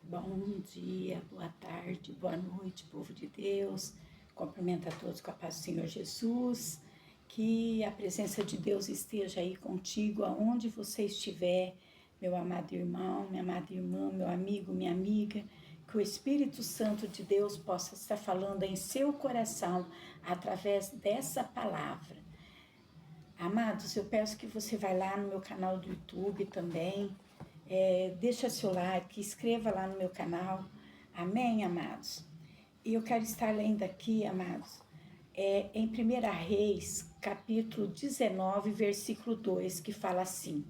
Bom dia, boa tarde, boa noite, povo de Deus. Cumprimento a todos com a paz do Senhor Jesus. Que a presença de Deus esteja aí contigo, aonde você estiver, meu amado irmão, minha amada irmã, meu amigo, minha amiga. Que o Espírito Santo de Deus possa estar falando em seu coração através dessa palavra. Amados, eu peço que você vá lá no meu canal do YouTube também. Deixa seu like, inscreva lá no meu canal. Amém, amados? E eu quero estar lendo aqui, amados, em 1 Reis, capítulo 19, versículo 2, que fala assim: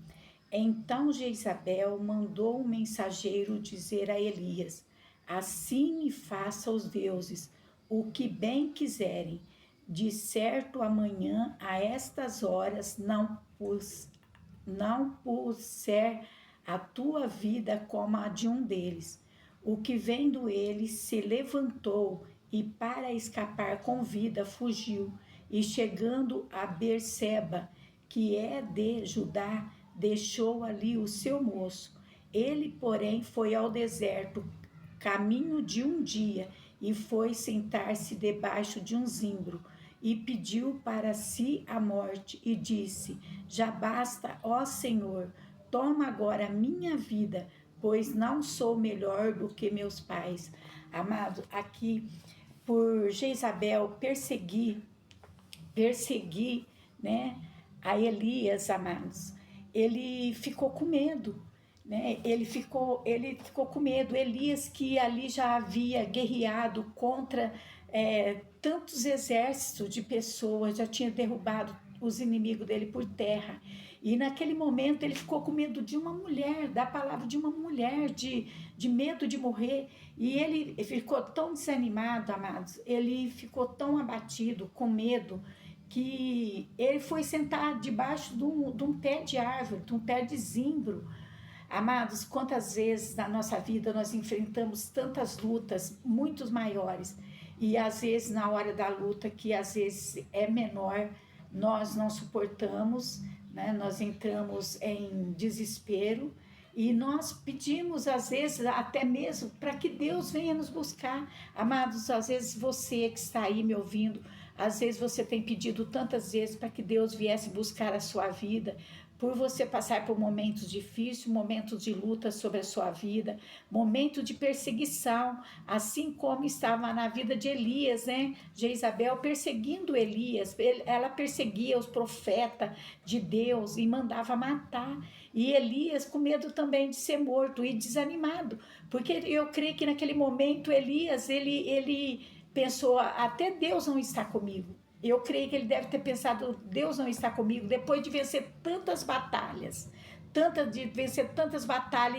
Então Jezabel mandou um mensageiro dizer a Elias: Assim me faça os deuses o que bem quiserem. De certo, amanhã, a estas horas, não puser a tua vida como a de um deles. O que vendo ele se levantou e para escapar com vida fugiu, e chegando a Berseba, que é de Judá, deixou ali o seu moço. Ele, porém, foi ao deserto, caminho de um dia, e foi sentar-se debaixo de um zimbro, e pediu para si a morte, e disse: Já basta, ó Senhor, toma agora a minha vida, pois não sou melhor do que meus pais. Amado, aqui por Jezabel perseguir, né, a Elias, amados, ele ficou com medo, né? Ele ficou com medo. Elias, que ali já havia guerreado contra tantos exércitos de pessoas, já tinha derrubado os inimigos dele por terra. E naquele momento ele ficou com medo de uma mulher, da palavra de uma mulher, de medo de morrer. E ele ficou tão desanimado, amados, ele ficou tão abatido, com medo, que ele foi sentar debaixo de um pé de árvore, de um pé de zimbro. Amados, quantas vezes na nossa vida nós enfrentamos tantas lutas, muitos maiores, e às vezes na hora da luta, que às vezes é menor, nós não suportamos, né? Nós entramos em desespero e nós pedimos, às vezes, até mesmo para que Deus venha nos buscar. Amados, às vezes você que está aí me ouvindo, às vezes você tem pedido tantas vezes para que Deus viesse buscar a sua vida, por você passar por momentos difíceis, momentos de luta sobre a sua vida, momento de perseguição, assim como estava na vida de Elias, né? Jezabel perseguindo Elias, ela perseguia os profetas de Deus e mandava matar. E Elias com medo também de ser morto e desanimado, porque eu creio que naquele momento Elias, ele pensou, até Deus não está comigo. Eu creio que ele deve ter pensado, Deus não está comigo, depois de vencer tantas batalhas,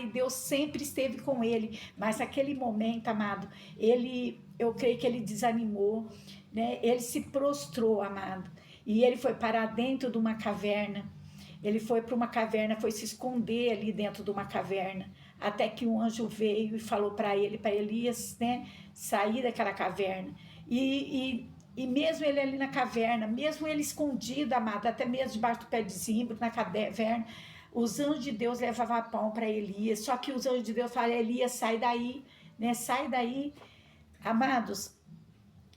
e Deus sempre esteve com ele, mas naquele momento, amado, eu creio que ele desanimou, né? Ele se prostrou, amado, e ele foi parar dentro de uma caverna. Ele foi para uma caverna, foi se esconder ali dentro de uma caverna, até que um anjo veio e falou para ele, para Elias, né, sair daquela caverna. E mesmo ele ali na caverna, mesmo ele escondido, amado, até mesmo debaixo do pé de zimbro, na caverna, os anjos de Deus levavam pão para Elias. Só que os anjos de Deus falaram: Elias, sai daí, né? Sai daí. Amados,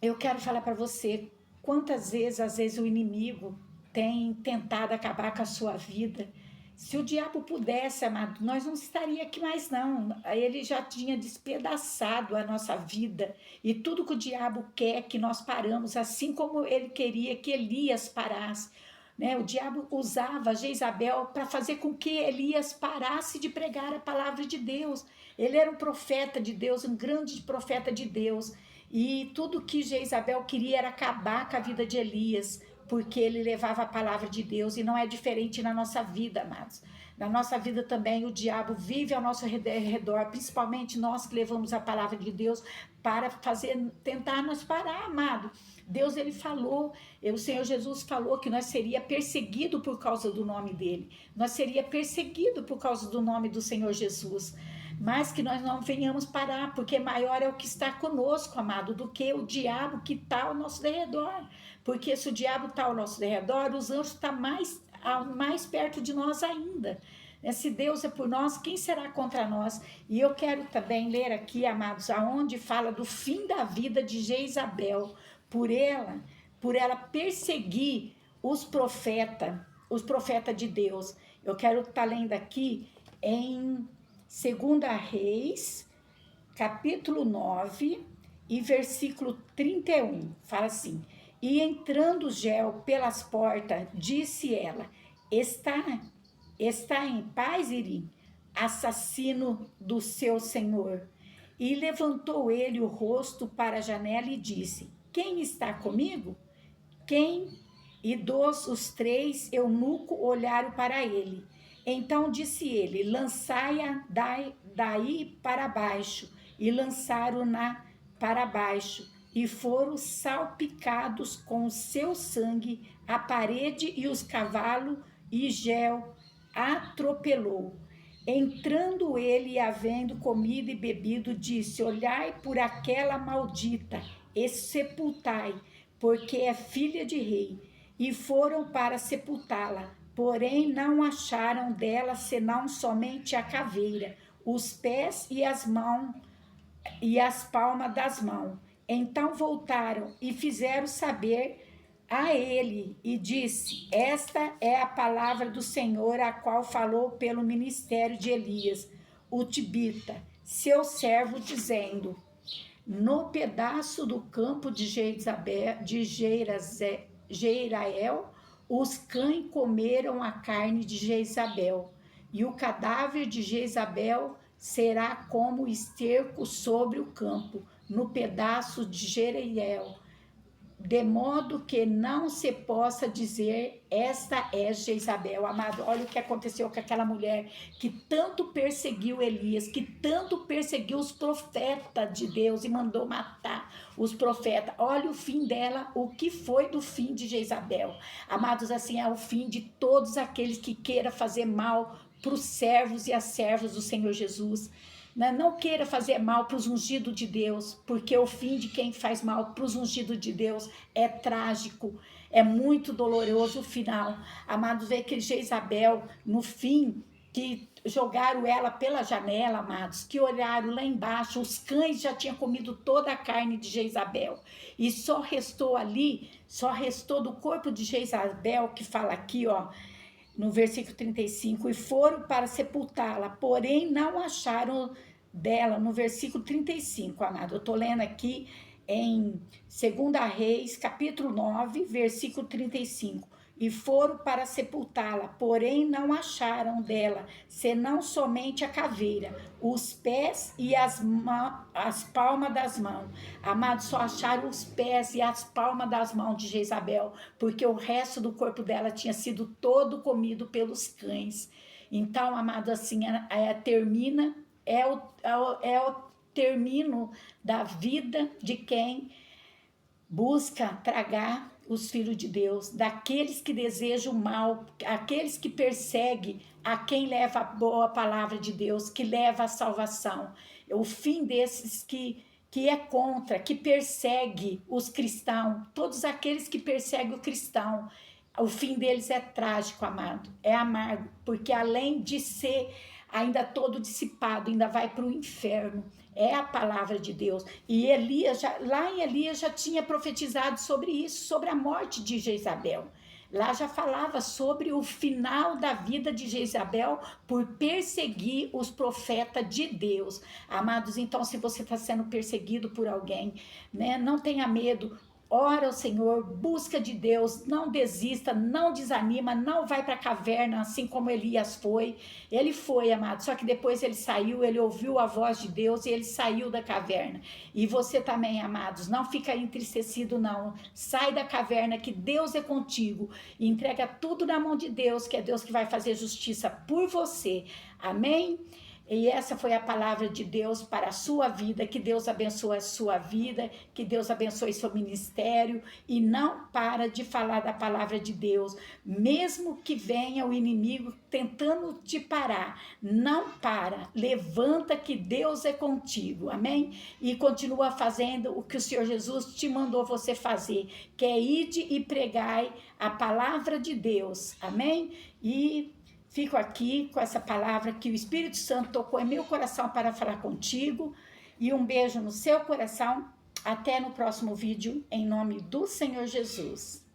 eu quero falar para você, quantas vezes, às vezes, o inimigo tem tentado acabar com a sua vida. Se o diabo pudesse, amado, nós não estaria aqui mais não. Ele já tinha despedaçado a nossa vida. E tudo que o diabo quer é que nós paramos, assim como ele queria que Elias parasse. Né? O diabo usava Jezabel para fazer com que Elias parasse de pregar a palavra de Deus. Ele era um profeta de Deus, um grande profeta de Deus. E tudo que Jezabel queria era acabar com a vida de Elias, porque ele levava a palavra de Deus. E não é diferente na nossa vida, amados. Na nossa vida também o diabo vive ao nosso redor, principalmente nós que levamos a palavra de Deus para tentar nos parar, amado. Deus, ele falou, o Senhor Jesus falou que nós seria perseguido por causa do nome dele. Nós seria perseguido por causa do nome do Senhor Jesus. Mas que nós não venhamos parar, porque maior é o que está conosco, amado, do que o diabo que está ao nosso redor. Porque se o diabo está ao nosso redor, os anjos estão mais perto de nós ainda. Se Deus é por nós, quem será contra nós? E eu quero também ler aqui, amados, aonde fala do fim da vida de Jezabel, por ela perseguir os profetas de Deus. Eu quero estar lendo aqui em 2 Reis, capítulo 9 e versículo 31. Fala assim: e entrando Geu pelas portas, disse ela: está em paz, Irim, assassino do seu senhor? E levantou ele o rosto para a janela e disse: quem está comigo? Quem? E os 3 eunucos olharam para ele. Então disse ele: lançai-a daí para baixo. E lançaram-na para baixo, e foram salpicados com o seu sangue a parede e os cavalos, e Geu atropelou. Entrando ele e havendo comido e bebido, disse: olhai por aquela maldita e sepultai, porque é filha de rei. E foram para sepultá-la, porém não acharam dela senão somente a caveira, os pés e as mãos e as palmas das mãos. Então voltaram e fizeram saber a ele, e disse: esta é a palavra do Senhor, a qual falou pelo ministério de Elias, o tibita, seu servo, dizendo: no pedaço do campo de Jezreel, os cães comeram a carne de Jezabel, e o cadáver de Jezabel será como esterco sobre o campo, no pedaço de Jezreel, de modo que não se possa dizer: esta é Jezabel. Amado, olha o que aconteceu com aquela mulher que tanto perseguiu Elias, que tanto perseguiu os profetas de Deus e mandou matar os profetas. Olha o fim dela, o que foi do fim de Jezabel. Amados, assim é o fim de todos aqueles que queiram fazer mal para os servos e as servas do Senhor Jesus. Não queira fazer mal para os ungidos de Deus, porque o fim de quem faz mal para os ungidos de Deus é trágico, é muito doloroso o final. Amados, vê que Jezabel, no fim, que jogaram ela pela janela, amados, que olharam lá embaixo, os cães já tinham comido toda a carne de Jezabel, e só restou do corpo de Jezabel, que fala aqui, ó, no versículo 35, e foram para sepultá-la, porém não acharam dela, no versículo 35, amado. Eu estou lendo aqui em 2 Reis, capítulo 9, versículo 35. E foram para sepultá-la, porém não acharam dela, senão somente a caveira, os pés e as palmas das mãos. Amados, só acharam os pés e as palmas das mãos de Jezabel, porque o resto do corpo dela tinha sido todo comido pelos cães. Então, amado, assim, termina, é o termino da vida de quem busca tragar os filhos de Deus, daqueles que desejam o mal, aqueles que perseguem a quem leva a boa palavra de Deus, que leva a salvação. O fim desses que é contra, que persegue os cristãos, todos aqueles que perseguem o cristão, o fim deles é trágico, amado, é amargo, porque além de ser ainda todo dissipado, ainda vai para o inferno. É a palavra de Deus. E lá em Elias já tinha profetizado sobre isso, sobre a morte de Jezabel. Lá já falava sobre o final da vida de Jezabel por perseguir os profetas de Deus. Amados, então, se você está sendo perseguido por alguém, né, não tenha medo. Ora ao Senhor, busca de Deus, não desista, não desanima, não vai para a caverna, assim como Elias foi. Ele foi, amado, só que depois ele saiu, ele ouviu a voz de Deus e ele saiu da caverna. E você também, amados, não fica entristecido não. Sai da caverna, que Deus é contigo. E entrega tudo na mão de Deus, que é Deus que vai fazer justiça por você. Amém? E essa foi a palavra de Deus para a sua vida. Que Deus abençoe a sua vida, que Deus abençoe seu ministério, e não para de falar da palavra de Deus, mesmo que venha o inimigo tentando te parar, não para, levanta, que Deus é contigo, amém? E continua fazendo o que o Senhor Jesus te mandou você fazer, que é ide e pregai a palavra de Deus, amém? E Fico aqui com essa palavra que o Espírito Santo tocou em meu coração para falar contigo. E um beijo no seu coração. Até no próximo vídeo, em nome do Senhor Jesus.